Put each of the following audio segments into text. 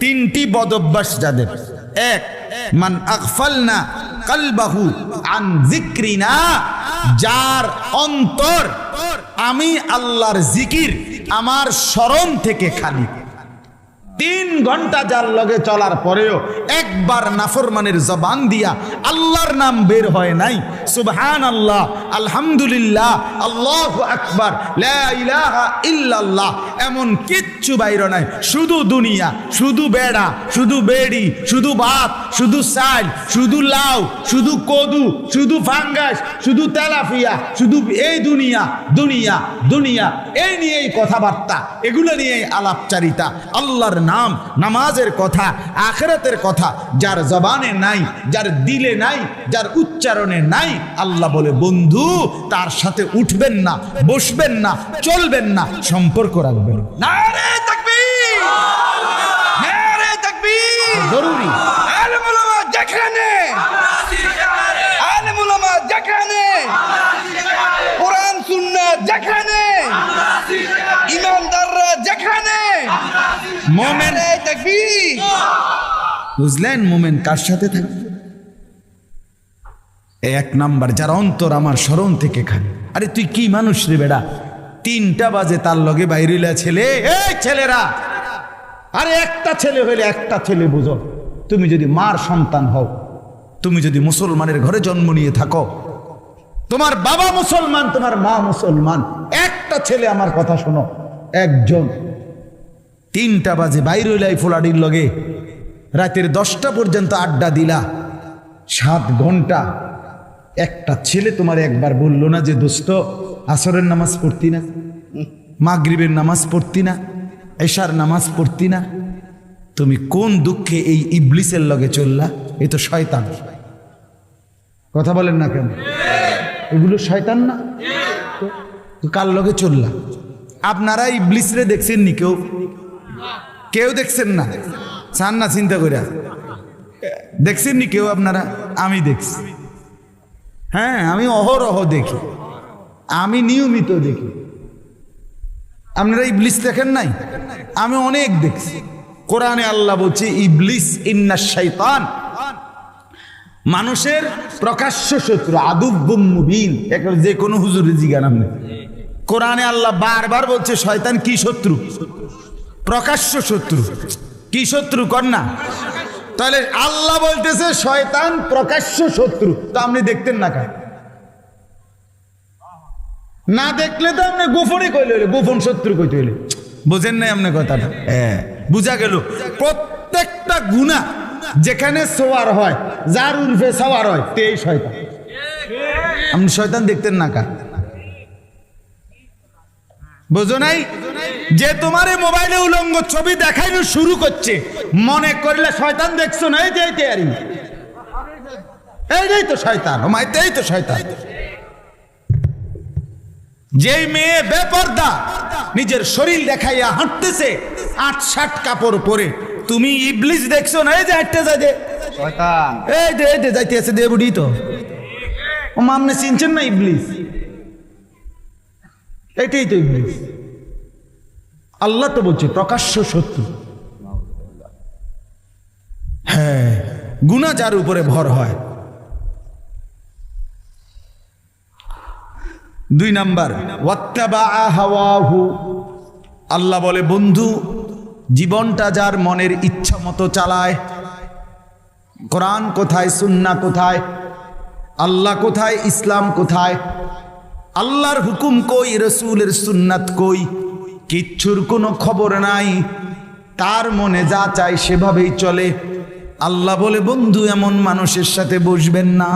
তিনটি বদঅভ্যাস যাদের, এক, মান আগফালনা কলবাহু আন যিকরিনা, যার অন্তর আমি আল্লাহর জিকির, আমার স্মরণ থেকে খালি। 3 ঘন্টা যার লগে চলার পরেও একবার নাফরমানের জবান দিয়া আল্লাহর নাম বের হয় নাই, সুবহানাল্লাহ, আলহামদুলিল্লাহ, আল্লাহু আকবার, লা ইলাহা ইল্লাল্লাহ, এমন কিচ্ছু বাইর নাই। শুধু দুনিয়া, শুধু বেড়া, শুধু বেড়ি, শুধু ভাত, শুধু চাল, শুধু লাউ, শুধু কদু, শুধু ফাঙ্গাস, শুধু তেলাফিয়া, শুধু এই দুনিয়া দুনিয়া দুনিয়া, এই নিয়েই কথাবার্তা, এগুলো নিয়েই আলাপচারিতা। আল্লাহর নাম, নামাজের কথা, আখিরাতের কথা যার জবানে নাই, যার দিলে নাই, যার উচ্চারণে নাই, আল্লাহ বলে বন্ধু তার সাথে উঠবেন না, বসবেন না, চলবেন না, সম্পর্ক রাখবেন। নারে তাকবীর, নারে তাকবীর, জরুরি। আলেম উলামা যেখানে, আলেম উলামা যেখানে, কোরআন সুন্নাহ যেখানে, ইমানদাররা যেখানে, মোমেন, নারে তাকবীর। বুঝলেন? মোমেন কার সাথে থাকবে? এক নাম্বার, যার অন্তর আমার স্মরণ থেকে খালি। আরে তুই কি মানুষ রে বেড়া? 3টা বাজে তার লগে বাইরিলা ছেলে, এই ছেলেরা, আরে একটা ছেলে হইলে একটা ছেলে বুঝো। তুমি যদি মার সন্তান হও, তুমি যদি মুসলমানের ঘরে জন্ম নিয়ে থাকো, তোমার বাবা মুসলমান, তোমার মা মুসলমান, একটা ছেলে, আমার কথা শোনো, একজন 3টা বাজে বাইর হইলাই ফোলাডির লগে, রাতের 10টা পর্যন্ত আড্ডা দিলা, 7 ঘন্টা, একটা ছেলে তোমার একবার বললো না যে দোস্ত আসরের নামাজ পড়তি না, মাগরিবের নামাজ পড়তি না, এশার নামাজ পড়তি না? তুমি কোন দুঃখে এই ইবলিসের লগে চললা? এ তো শয়তান। কথা বলেন না কেন? এগুলো শয়তান না? তো কার লগে চললা? আপনারা ইবলিসরে দেখছেন নি? কেউ কেউ দেখছেন না? চান না চিন্তা করে দেখছেন নি কেউ আপনারা? আমি দেখছি, হ্যাঁ, আমি অহরহ দেখি, আমি নিয়মিত দেখি। আপনারা ইবলিস দেখেন নাই? আমি অনেক দেখছি। কোরআনে আল্লাহ বলছে ইবলিস ইন্নাশ শাইতান, মানুষের প্রকাশ্য শত্রু, আদুব্বুম মুবিন। এখন যে কোনো হুজুরে জিজ্ঞাসা আপনি, কোরআনে আল্লাহ বারবার বলছে শয়তান কি শত্রু? প্রকাশ্য শত্রু। কি শত্রু কর না? তাহলে আল্লাহ বলতেছে শয়তান প্রকাশ্য শত্রু, তো আপনি দেখতেন না কেন? না দেখলে তো আপনি গোপনে কইলে হইলে, গোপন শত্রু কইতে হইলে। বুঝেন নাই আপনি কথাটা? হ্যাঁ, বুঝা গেল। প্রত্যেকটা গুনাহ যেখানে সোয়ার হয়, যার উর্ফে সওয়ার হয়, তেই শয়তান। আপনি শয়তান দেখতেন না কেন? বুঝো নাই? যে তোমার এই মোবাইলে উলঙ্গ ছবি দেখাইনো শুরু করছে, মনে করলে শয়তান দেখছো না? এইটাই তো শয়তান, ও মাইতেই তো শয়তান। যেই মেয়ে বেপর্দা নিজের শরীর দেখাইয়া হাঁটতেছে 8-7 কাপড় পরে, তুমি ইবলিস দেখছো না? এই যে হাঁটতে যায় যে শয়তান, এই যে যাইতে আছে দে বুড়ি, তো ও মামনে চিনছেন না? ইবলিস, এটাই তো ইবলিস। আল্লাহ তো বলছে প্রকাশ্য শত্রু। হ্যাঁ, গুনাহ যার উপরে ভর হয়। 2 নাম্বার, ওয়াত্তাবা হাওয়াহু, আল্লাহ বলে বন্ধু জীবনটা যার মনের ইচ্ছা মতো চালায়। কোরআন কোথায়, সুন্নাহ কোথায়, আল্লাহ কোথায়, ইসলাম কোথায়, আল্লাহর হুকুম কই, রসুলের সুন্নাত কই, কিচ্ছুর কোনো খবর নাই। তার মনে যা চায় সেভাবেই চলে। আল্লাহ বলে বন্ধু এমন মানুষের সাথে বসবেন না।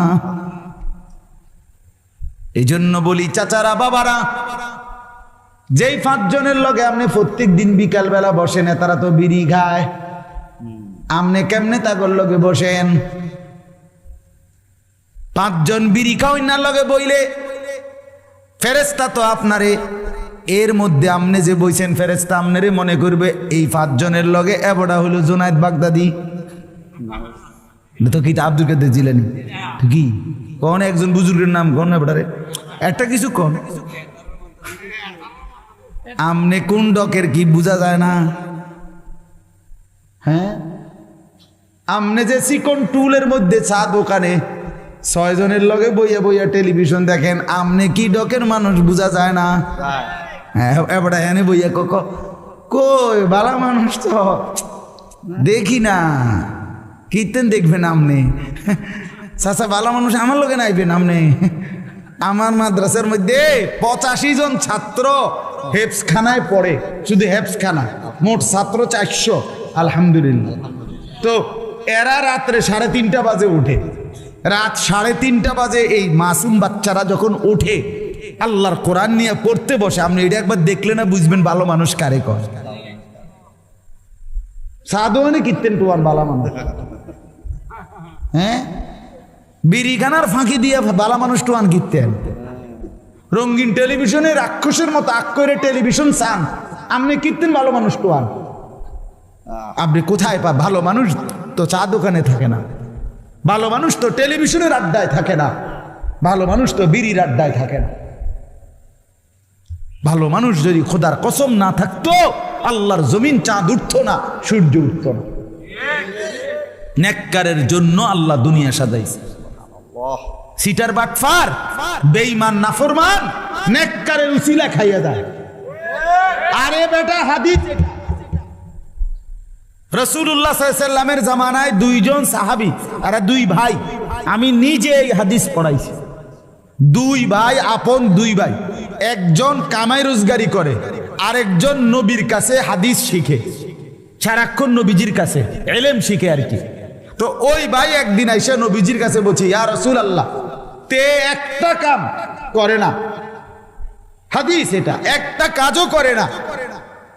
এই জন্য বলি চাচারা, বাবারা, যেই 5 জনের লগে আপনি প্রত্যেক দিন বিকাল বেলা বসেন, তারা তো বিড়ি খায়, আপনি কেমনে তাগর লগে বসেন? 5 জন বিড়ি খাওয়াই না লগে বইলে ফেরেশতা তো আপনারে, এর মধ্যে আপনি যে বইছেন ফেরেশতা আপনারে মনে করবে এই 5 জনের লগে এবড়া হলো জুনায়েদ বাগদাদি, তো কি আব্দুল কাদের জিলানী, কি কোন একজন বুজুর্গের নাম কোন এবড়ারে, একটা কিছু কোন আমনে কোন ডকের কি বোঝা যায় না? হ্যাঁ, আমনে যে চিকন টুলের মধ্যে চা দোকানে 6 জনের লগে বইয়া বইয়া টেলিভিশন দেখেন, আমনে কি ডকের মানুষ বোঝা যায় না। হ্যাঁ, এবারে এনে বইয়া কই বালা মানুষ তো দেখি না, কীর্তন দেখবেন আমনে, চাচা বালা মানুষ আমার লোকে নাইবেন আমনে। আমার মাদ্রাসার মধ্যে 85 জন ছাত্র হেফসখানায় পড়ে, শুধু হেফসখানা, মোট ছাত্র 400, আলহামদুলিল্লাহ। তো এরা রাত্রে 3:30 বাজে উঠে, রাত 3:30 বাজে এই মাসুম বাচ্চারা যখন ওঠে আল্লাহর কোরআন নিয়ে পড়তে বসে, আপনি এটা একবার দেখলে না বুঝবেন ভালো মানুষ কারে কর। সাধুয়ানে কীর্তেন টুয়ান বালা মানুষ, হ্যাঁ, বিড়িখানার ফাঁকি দিয়ে বালা মানুষ টুয়ান কীর্তেন। রঙিন টেলিভিশনে রাক্ষসের মতো আক করে টেলিভিশন চান, আপনি কীর্তেন ভালো মানুষ টুয়ান। আপনি কোথায় পা? ভালো মানুষ তো চা দোকানে থাকে না, ভালো মানুষ তো টেলিভিশনের আড্ডায় থাকে না, ভালো মানুষ তো বিড়ির আড্ডায় থাকে না। ভালো মানুষ যদি খোদার কসম না থাকতো আল্লাহর জমিন চাঁদ উঠতো না, সূর্য উঠতো না। নেককারের জন্য আল্লাহ দুনিয়া সাজাইছে। সিটার বাটফার বেঈমান নাফরমান নেককারের উসিলা খাইয়া যায়। আরে বেটা, হাদিস রাসূলুল্লাহ সাল্লাল্লাহু আলাইহি ওয়াসাল্লামের জামানায় 2 জন সাহাবী আর 2 ভাই, আমি নিজে এই হাদিস পড়াইছি। 2 ভাই, আপন 2 ভাই, একজন কামাই রোজগারি করে, আরেকজন নবীর কাছে হাদিস শিখে, সারাক্ষণ নবীজির কাছে ইলম শিখে আর কি। তো ওই ভাই একদিন আইসা নবীজির কাছে বলছে, ইয়া রাসূলুল্লাহ, তে একটা কাম করে না, হাদিস এটা একটা কাজও করে না,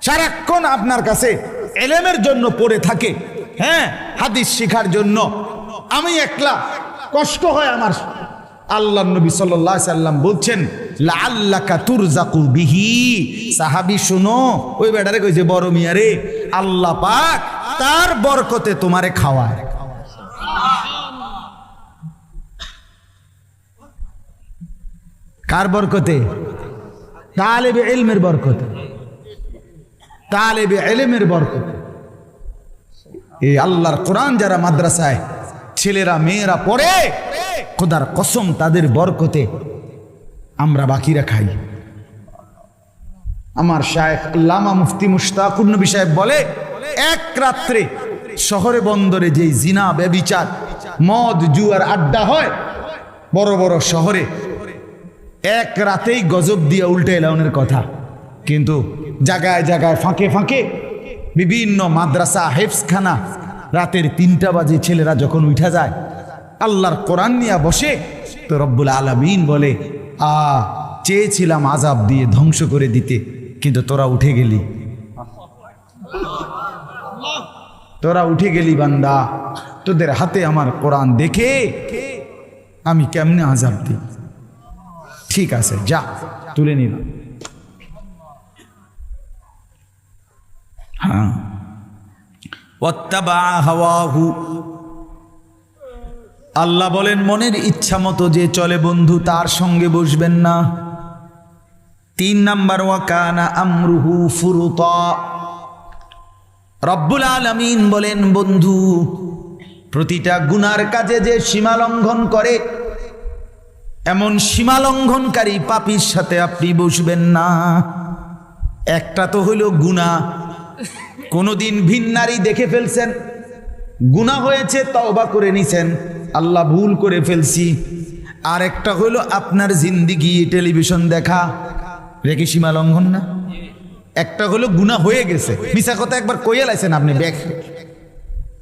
সারাক্ষণ আপনার কাছে ইলমের জন্য পড়ে থাকে, হ্যাঁ, হাদিস শেখার জন্য, আমি একলা কষ্ট হয় আমার। আল্লাহর নবী সাল্লাল্লাহু আলাইহি সাল্লাম বলছেন, লাআল্লাকা তুরজাকু বিহি। সাহাবী শুনো, ওই বেটারে কইছে, বড় মিয়া রে, আল্লাহ পাক তার বরকতে তোমারে খাওয়ায়। কার বরকতে? তালেবে ইলমের বরকতে, তালেবে ইলমের বরকতে। এই আল্লাহর কোরআন যারা মাদ্রাসায় ছেলেরা মেয়েরা পড়ে, খোদার কসম তাদের বরকতে আমরা বাকিরা খাই। আমার শায়েখ আল্লামা মুফতি মুশতাকুর নবী সাহেব বলে, এক রাত্রে শহরে বন্দরে যেই জিনা ব্যভিচার মদ জুয়ার আড্ডা হয় বড় বড় শহরে, এক রাতেই গজব দিয়া উল্টে এলাউনের কথা। কিন্তু জায়গায় জায়গায় ফাঁকে ফাঁকে বিভিন্ন মাদ্রাসা হেফসখানা রাতের 3টা বাজে ছেলেরা যখন উঠা যায় আল্লাহর কোরআন নিয়ে বসে, তো রব্বুল আলামিন বলে, চেয়েছিলাম আযাব দিয়ে ধ্বংস করে দিতে, কিন্তু তোরা উঠে গেলি, তোরা উঠে গেলি বান্দা, তোদের হাতে আমার কোরআন দেখে আমি কেমনে আযাব দিই। ঠিক আছে, যা, তুলে নিলাম। হ্যাঁ, ওয়াত্তাবা হাওয়াহু, আল্লাহ বলেন মনের ইচ্ছা মতো যে চলে বন্ধু তার সঙ্গে বসবেন না। 3 নাম্বার, ওয়া কানা আমরুহু ফুরুতা। রব্বুল আলামিন বলেন বন্ধু, প্রতিটা গুনার কাজে যে সীমা লঙ্ঘন করে, এমন সীমা লঙ্ঘনকারী পাপীর সাথে আপনি বসবেন না। একটা তো হইল গুনাহ, কোনদিন ভিন নারী দেখে ফেলছেন, গুনাহ হয়েছে, তওবা করে নিছেন, আল্লাহ ভুল করে ফেলছি। আর একটা হইল আপনার জিন্দিগি টেলিভিশন দেখা, রেখে সীমা লঙ্ঘন না? একটা হলো গুনাহ হয়ে গেছে, মিছা কথা একবার কইয়া লাইছেন আপনি,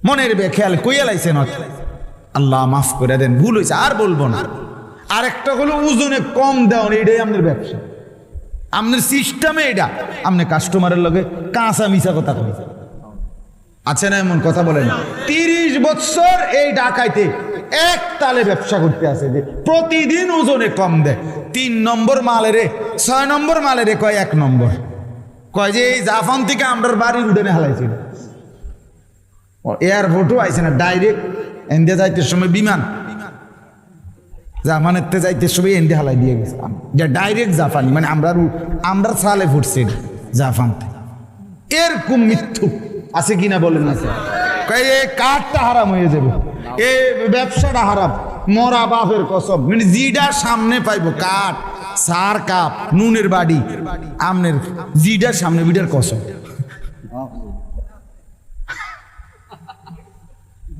মনের বেখেয়াল কইয়া লাইছেন, আল্লাহ মাফ করে দেন, ভুল হয়েছে আর বলবো না। আর একটা হলো ওজনে কম দেওয়া, এটাই আপনার ব্যবসা, আপনার সিস্টেমে এটা, আপনি কাস্টমারের লগে কাঁচা মিছা কথা কই, আছে না এমন কথা বলেন? 30 বছর এই ঢাকাইতে এক তালে ব্যবসা করতে আছে, যে প্রতিদিন ওজনে কম দেয়। 3 নম্বর মালেরে 6 নম্বর মালেরে কয় 1 নম্বর, কয় যে এই জাফান থেকে আমরার বাড়ির উঠেনে হালাইছিল, এয়ারপোর্টও আইছে না, ডাইরেক্ট ইন্ডিয়া যাইতে সময় বিমান, জাপানের যাইতে সময় ইন্ডিয়া হালাই দিয়ে গেছে, যে ডাইরেক্ট জাপানি, মানে আমরা সালে ফুটছি জাপান থেকে। এরকম মিথ্যু আছে কিনা বলেন না স্যার? কয় এই কাঠটা হারাম হয়ে যাবে, এ ব্যবসাটা হারাম। মরা বাপের কসম, মানে জিডা সামনে পাইবো কাঠ, সার কাপ, নুনের বাড়ি, আমনের জিডার সামনে বিডার কসম।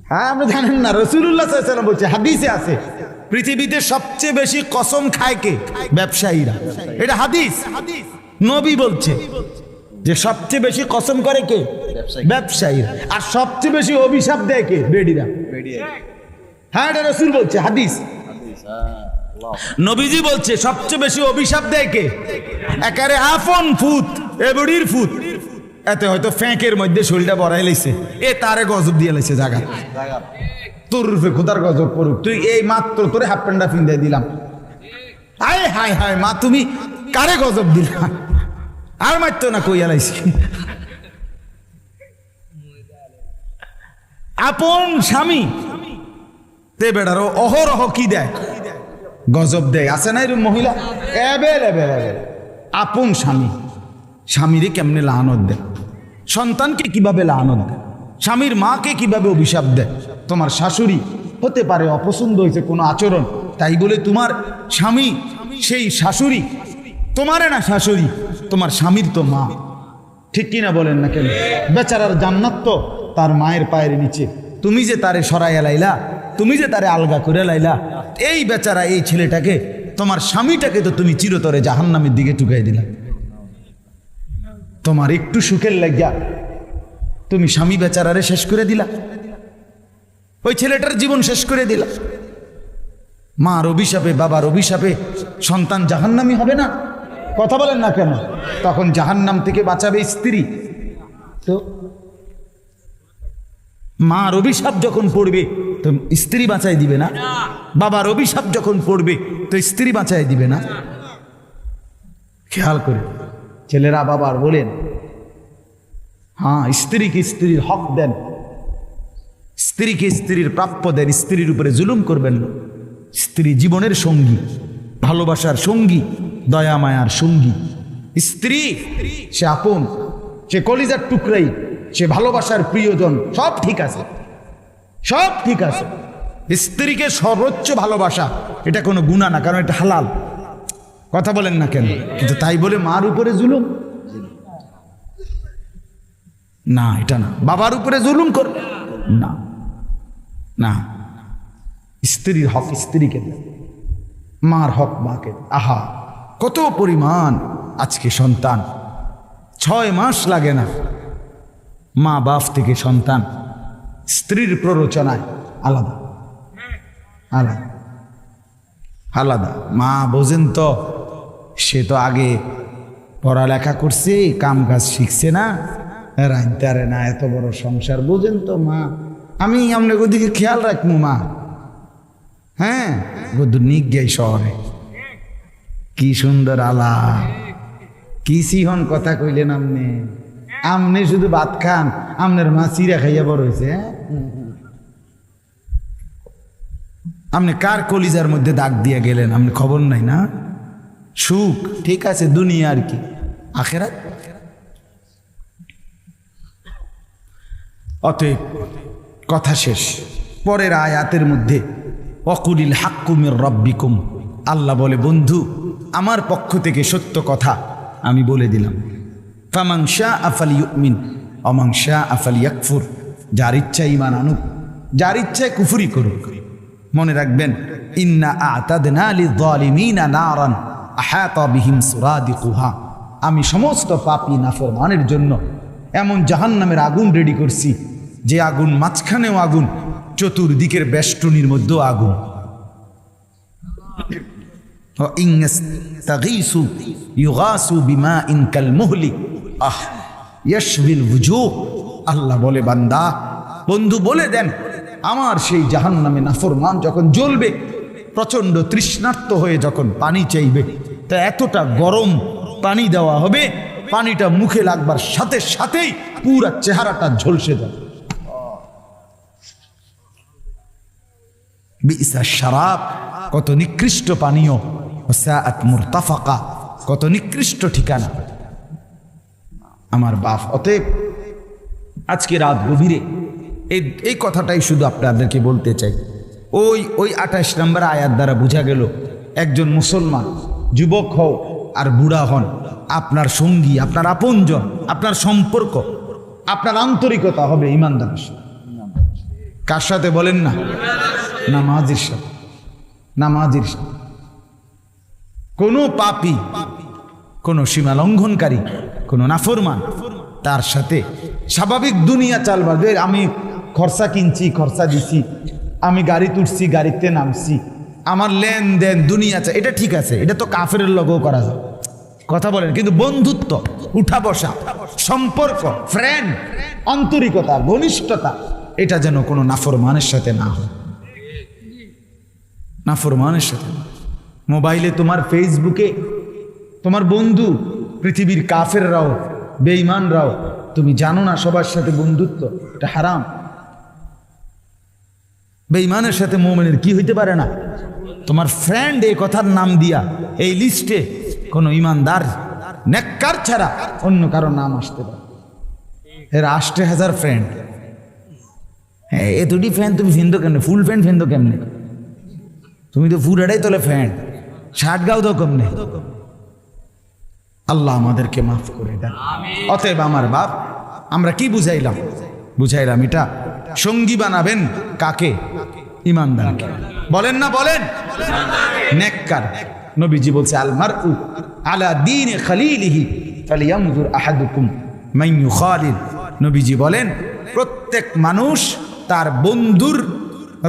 হ্যাঁ, আপনি জানেন না, রাসূলুল্লাহ সাল্লাল্লাহু আলাইহি ওয়াসাল্লাম বলছে, হাদিসে আছে, পৃথিবীতে সবচেয়ে বেশি কসম খায় কে? ব্যবসায়ীরা। এটা হাদিস, নবী বলছে যে সবচেয়ে বেশি কসম করে কে? ব্যবসায়ীরা। আর সবচেয়ে বেশি অভিশাপ দেয় কে? বেডিরা। হ্যাঁ, এটা রাসূল বলছে, হাদিস। নবীজি বলছে সবচেয়ে বেশি অভিশাপ দেয় কে? একারে আফন ফুত, এ বডির ফুত, এতে হয়তো ফ্যাঁকের মধ্যে শরীরটা বড়াই লাইছে, এ তারে গজব দিয়ে লাইছে জায়গা। তোর রূপে খোদার গজব পড়ুক, তুই এই মাত্র তোরে হাফ প্যান্টটা ফিন্দাই দিলাম, হায় হায় হায় মা তুমি কারে গজব দিলাম, আর মারতো না কইয়া লাইছি। আপন স্বামী তে বেড়ারও অহরহ কি দেয়? গজব দেয়। আছে না এরকম মহিলা? আপন স্বামী, স্বামীরে কেমনে লানত দেয়, সন্তানকে কিভাবে লানত দেয়, স্বামীর মাকে কিভাবে অভিশাপ দেয়। তোমার শাশুড়ি হতে পারে অপছন্দ হয়েছে কোনো আচরণ, তাই বলে তোমার স্বামী সেই শাশুড়ি তোমারে না, শাশুড়ি তোমার স্বামীর তো মা, ঠিক কিনা বলেন না কেন? বেচারার জান্নাত তো তার মায়ের পায়ের নিচে। তুমি যে তারে সরাইয়া লাইলা, তুমি যে তারে আলগা করে লাইলা, এই বেচারা এই ছেলেটাকে, তোমার স্বামীটাকে তো তুমি চিরতরে জাহান্নামের দিকে টুকাই দিলা। তোমার একটু সুখের লাগিয়া তুমি স্বামী বেচারারে শেষ করে দিলা, ওই ছেলেটার জীবন শেষ করে দিলা। মার অভিশাপে, বাবার অভিশাপে সন্তান জাহান্নামী হবে না? কথা বলেন না কেন? তখন জাহান্নাম থেকে বাঁচাবে স্ত্রী। তো মার অভিশাপ যখন পড়বে তো স্ত্রী বাঁচাই দিবে না? বাবার অভিশাপ যখন পড়বে তো স্ত্রী বাঁচাই দিবে না? খেয়াল করে ছেলেরা বাবার বলেন, হ্যাঁ, স্ত্রীকে স্ত্রীর হক দেন, স্ত্রীকে স্ত্রীর প্রাপ্য দেন, স্ত্রীর উপরে জুলুম করবেন না। স্ত্রী জীবনের সঙ্গী, ভালোবাসার সঙ্গী, দয়া মায়ার সঙ্গী। স্ত্রী সে আপন, সে কলিজার টুকরাই, সে ভালোবাসার প্রিয়জন, সব ঠিক আছে, সব ঠিক আছে। স্ত্রীকে সর্বোচ্চ ভালোবাসা এটা কোনো গুনাহ না, কারণ এটা হালাল। কথা বলেন না কেন? কিন্তু তাই বলে মার উপরে জুলুম না, এটা না। বাবার উপরে জুলুম করবে না, না। স্ত্রীর হক স্ত্রীকে দেন, মার হক মাকে। আহা, কত পরিমাণ আজকে সন্তান 6 মাস লাগে না, মা বাপ থেকে সন্তান স্ত্রীর প্ররোচনায় আলাদা আলাদা আলাদা। মা বোঝেন তো, সে তো আগে পড়ালেখা করছে, কাম কাজ শিখছে না, রাইতারে না, এত বড় সংসার। বোঝেন তো মা, আমি আপনাকে ওদিকে খেয়াল রাখবো মা। হ্যাঁ, বধু নিক গাই শহরে, কি সুন্দর আলা, কি সিহন কথা কইলেন আপনি। আমনে শুধু ভাত খান, আমনের মা চিরা খাইয়া বড় হয়েছে। আপনি কার কলিজার মধ্যে দাগ দিয়ে গেলেন, আপনি খবর নাই না? সুখ ঠিক আছে, দুনিয়া আর কি, আখেরাত। অতএব কথা শেষ। পরের আয়াতের মধ্যে ওয়াকুলিল হাক্কু মির রাব্বিকুম, আল্লাহ বলে, বন্ধু আমার পক্ষ থেকে সত্য কথা আমি বলে দিলাম। ফামান শাআ ফালিয়ুমিন ওয়া মান শাআ ফালিয়াকফুর, যার ইচ্ছা ঈমান আনুক, যার ইচ্ছায় কুফরি করুক। মনে রাখবেন, ইন্না আ'তাদনা লিয-যালিমিনা নারান আহাতা বিহিম সুরাদিকুহা, আমি সমস্ত পাপী নাফরমানের জন্য এমন জাহান্নামের আগুন রেডি করছি, যে আগুন মাঝখানেও আগুন, চতুর্দিকের বেষ্টনীর মধ্যেও আগুন। ইন্নাস্তাগীসু ইউগাসু বিমাইন কালমুহলি আহ ইয়াশবিল ওয়ুজুহ, আল্লাহ বলে, বান্দা বন্ধু বলে দেন, আমার সেই জাহান্নামে নাফরমান যখন জ্বলবে, প্রচণ্ড তৃষ্ণার্ত হয়ে যখন পানি চাইবে, তা এতটা গরম পানি দেওয়া হবে, পানিটা মুখে লাগবার সাথে সাথেই পুরা চেহারাটা ঝলসে যাবে। বিইসা শারাব, কত নিকৃষ্ট পানীয়, ওয়াসাআত মুরতাফাকা, কত নিকৃষ্ট ঠিকানা। আমার বাপ, অতএব আজকে রাত গভীরে এই কথাটাই শুধু আপনাদেরকে বলতে চাই। ওই 28 নম্বর আয়াত দ্বারা বোঝা গেল একজন মুসলমান যুবক হও আর বুড়া হন, আপনার সঙ্গী, আপনার আপনজন, আপনার সম্পর্ক, আপনার আন্তরিকতা হবে ইমানদারের সাথে। কার সাথে বলেন না? নামাজির সাথে। নামাজির সাথে। কোনো পাপী, কোনো সীমা লঙ্ঘনকারী, কোনো নাফরমান তার সাথে স্বাভাবিক দুনিয়া চালবার। আমি খরচা কিনছি, খরচা দিছি, আমি গাড়ি তুলছি, গাড়িতে নামছি, আমার লেনদেন দুনিয়া চাই, এটা ঠিক আছে, এটা তো কাফেরের লগেও করা যায়, কথা বলেন। কিন্তু বন্ধুত্ব, উঠা বসা, সম্পর্ক, ফ্রেন্ড, আন্তরিকতা, ঘনিষ্ঠতা, এটা যেন কোনো নাফরমানের সাথে না হয়। নাফরমানের সাথে না। মোবাইলে তোমার, ফেসবুকে তোমার বন্ধু পৃথিবীর কাফেররাও, বেঈমানরাও, তুমি জানো না সবার সাথে বন্ধুত্ব এটা হারাম। বেঈমানের সাথে মুমিনের কি হইতে পারে না? তোমার ফ্রেন্ড এই কথার নাম দিয়া এই লিস্টে কোনো ইমানদার নেককার ছাড়া অন্য কারো নাম আসতে পারে। এর 80,000 ফ্রেন্ড। হ্যাঁ, এতটি ফ্রেন্ড তুমি ফিন্দো কেমনে? ফুল ফ্রেন্ড ফিন্দো কেমনে? তুমি তো ফুরাটাই তোলে ফ্রেন্ড, 60 গাও তো কেমনে? আল্লাহ আমাদেরকে মাফ করে দেন। অতএব আমার বাপ, আমরা কি বুঝাইলাম? বুঝাইলাম এটা সঙ্গী বানাবেন কাকে? ইমানদারকে। বলেন না বলেন? নেককার। নবীজি বলছে আল মারউ আলা দীনি খালিলিহি ফালিয়ানজুর আহাদুকুম মান ইউখালিল। নবীজি বলেন প্রত্যেক মানুষ তার বন্ধুর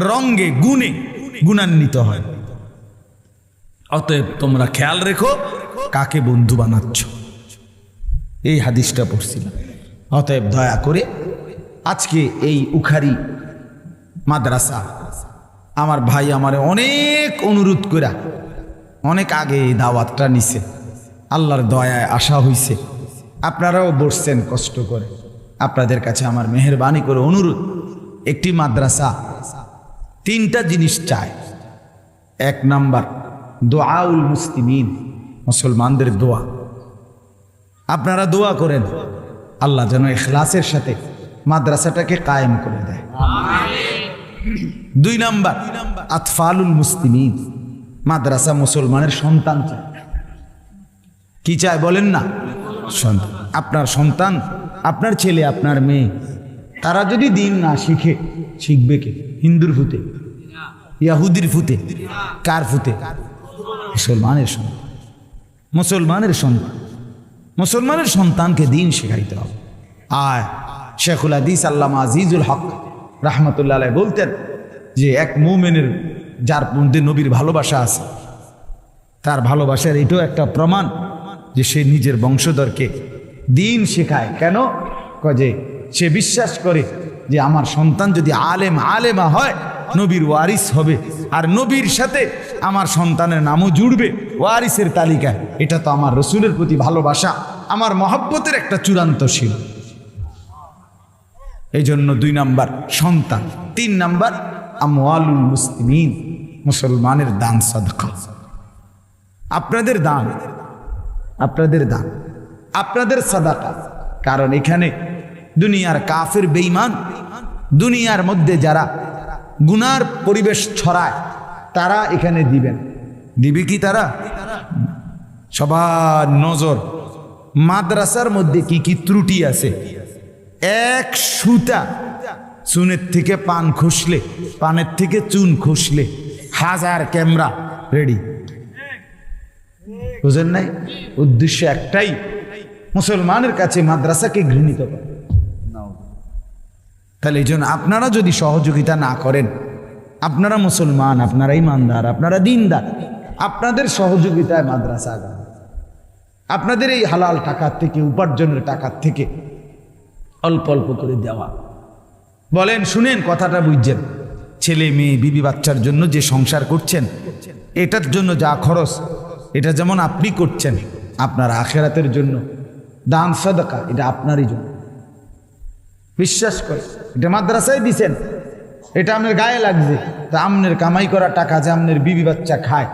রঙে, গুণে গুণান্বিত হয়। অতএব তোমরা খেয়াল রেখো কাকে বন্ধু বানাচ্ছ। এই হাদিসটা পড়ছিলাম। অতএব দয়া করে আজকে এই উখারি মাদ্রাসা, আমার ভাই আমারে অনেক অনুরোধ করে অনেক আগে এই দাওয়াতটা নিছে, আল্লাহর দয়ায় আসা হইছে। আপনারাও বসছেন কষ্ট করে। আপনাদের কাছে আমার মেহেরবানি করে অনুরোধ, একটি মাদ্রাসা 3টা জিনিস চায়। 1 নাম্বার দোয়াউল মুসলিমিন, মুসলমানদের দোয়া। আপনারা দোয়া করেন আল্লাহ যেন ইখলাসের সাথে মাদ্রাসাটাকে কায়েম করে দেয়। 2 নাম্বার আতফালুল মুসলিমিন, মাদ্রাসা মুসলমানের সন্তান চায়। কি চায় বলেন না? সন্তান। আপনার সন্তান, আপনার ছেলে, আপনার মেয়ে, তারা যদি দিন না শিখে, শিখবে কে? হিন্দুর ফুতে, ইয়াহুদির ফুতে, কার ফুতে? মুসলমানের সন্তান। মুসলমানের সন্তান, মুসলমানের সন্তানকে দিন শেখাইতে হবে। আর শেখুল হাদিস আল্লামা আজিজুল হক রাহমাতুল্লাহ আলাইহি বলতেন যে এক মুমিনের যার মধ্যে নবীর ভালোবাসা আছে, তার ভালোবাসার এটাও একটা প্রমাণ যে সে নিজের বংশধরকে দিন শেখায়। কেন? যে সে বিশ্বাস করে যে আমার সন্তান যদি আলেমা হয় নবীর ওয়ারিস হবে, আর নবীর সাথে আমার সন্তানের নামও জুড়বে ওয়ারিসের তালিকায়। এটা তো আমার রসুলের প্রতি ভালোবাসা, আমার মহব্বতের একটা চূড়ান্ত ছিল। এই জন্য 2 নাম্বার সন্তান। 3 নাম্বার আমওয়ালুল মুসলিমিন, মুসলমানের দান সাদকা। আপনাদের দান, আপনাদের দান, আপনাদের সাদাকা। কারণ এখানে দুনিয়ার কাফের বেঈমান, দুনিয়ার মধ্যে যারা গুনার পরিবেশ ছড়ায়, তারা এখানে দিবেন। দিবে কি তারা? সবার নজর মাদ্রাসার মধ্যে কি কি ত্রুটি আছে। 1 সুতা চুনের থেকে পান খসলে, পানের থেকে চুন খসলে 1000 ক্যামেরা রেডি। বুঝেন নাই? উদ্দেশ্য একটাই, মুসলমানের কাছে মাদ্রাসাকে ঘৃণিত করা। তাহলে এই জন্য আপনারা যদি সহযোগিতা না করেন, আপনারা মুসলমান, আপনারা ইমানদার, আপনারা দিনদার, আপনাদের সহযোগিতায় মাদ্রাসা আগাবে। আপনাদের এই হালাল টাকার থেকে, উপার্জনের টাকার থেকে অল্প অল্প করে দেওয়া। বলেন, শুনেন কথাটা বুঝছেন? ছেলে মেয়ে বিবি বাচ্চার জন্য যে সংসার করছেন, এটার জন্য যা খরচ, এটা যেমন আপনি করছেন, আপনার আখেরাতের জন্য দান সাদাকা, এটা আপনারই জন্য। বিশ্বাস করে এটা মাদ্রাসায় দিছেন, এটা আপনার গায়ে লাগছে, তা আমনের কামাই করা টাকা যে আমনের বিবি বাচ্চা খায়,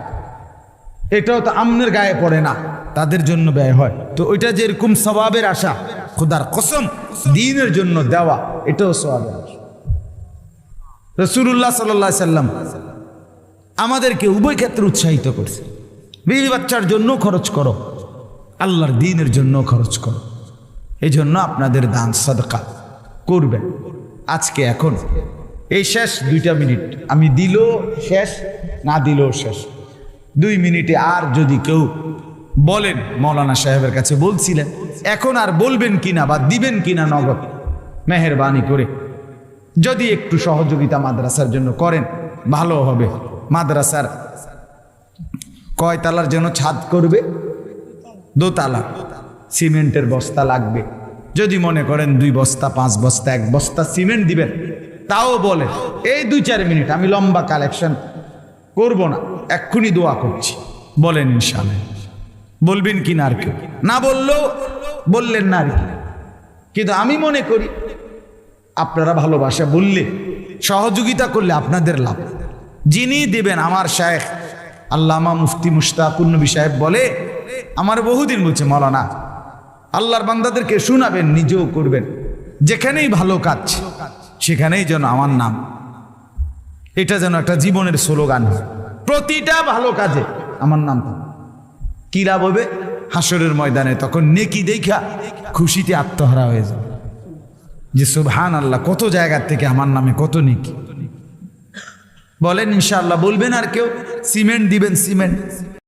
এটাও তো আমনের গায়ে পড়ে না, তাদের জন্য ব্যয় হয়। তো ওইটা যেরকম সওয়াবের আশা, খোদার কসম দিনের জন্য দেওয়া, এটাও সওয়াবের আশা। রাসূলুল্লাহ সাল্লাল্লাহু আলাইহি সাল্লাম আমাদেরকে উভয় ক্ষেত্রে উৎসাহিত করছে, বিবি বাচ্চার জন্য খরচ করো, আল্লাহর দ্বীনের জন্য খরচ করো। এই জন্য আপনাদের দান সাদকা করবেন। আজকে এখন এই শেষ 2টা মিনিট আমি দিলেও শেষ, না দিলেও শেষ। 2 মিনিটে আর যদি কেউ বলেন, মৌলানা সাহেবের কাছে বলছিলেন, এখন আর বলবেন কিনা বা দিবেন কিনা নগদ, মেহেরবানি করে যদি একটু সহযোগিতা মাদ্রাসার জন্য করেন ভালো হবে। মাদ্রাসার কয় তালার যেন ছাদ করবে? 2 তালা। সিমেন্টের বস্তা লাগবে। যদি মনে করেন 2 বস্তা, 5 বস্তা, 1 বস্তা সিমেন্ট দিবেন, তাও বলেন। এই 2-4 মিনিট, আমি লম্বা কালেকশন করব না, এক্ষুনি দোয়া করছি। বলেন ইনশাআল্লাহ। বলবেন কিনা আর কেউ? না বললেও বললেন না আর কি। কিন্তু আমি মনে করি আপনারা ভালোবাসা বললে, সহযোগিতা করলে আপনাদের লাভ। যিনি দিবেন, আমার শায়েখ আল্লামা মুফতি মুশতাকুন নবী সাহেব বলে, আমার বহুদিন বলছে, মাওলানা আল্লাহর বান্দাদেরকে শোনাবেন, নিজেও করবেন, যেখানেই ভালো কাজ সেখানেই যেন আমার নাম, এটা যেন একটা জীবনের স্লোগান হয়। প্রতিটা ভালো কাজে আমার নাম কি লাভ হবে? হাসরের ময়দানে তখন নেকি দেখা খুশিতে আত্মহারা হয়ে যাবে, যে সুবহানাল্লাহ, কত জায়গার থেকে আমার নামে কত নেকি। বলেন ইনশাআল্লাহ। বলবেন আর কেউ? সিমেন্ট দিবেন, সিমেন্ট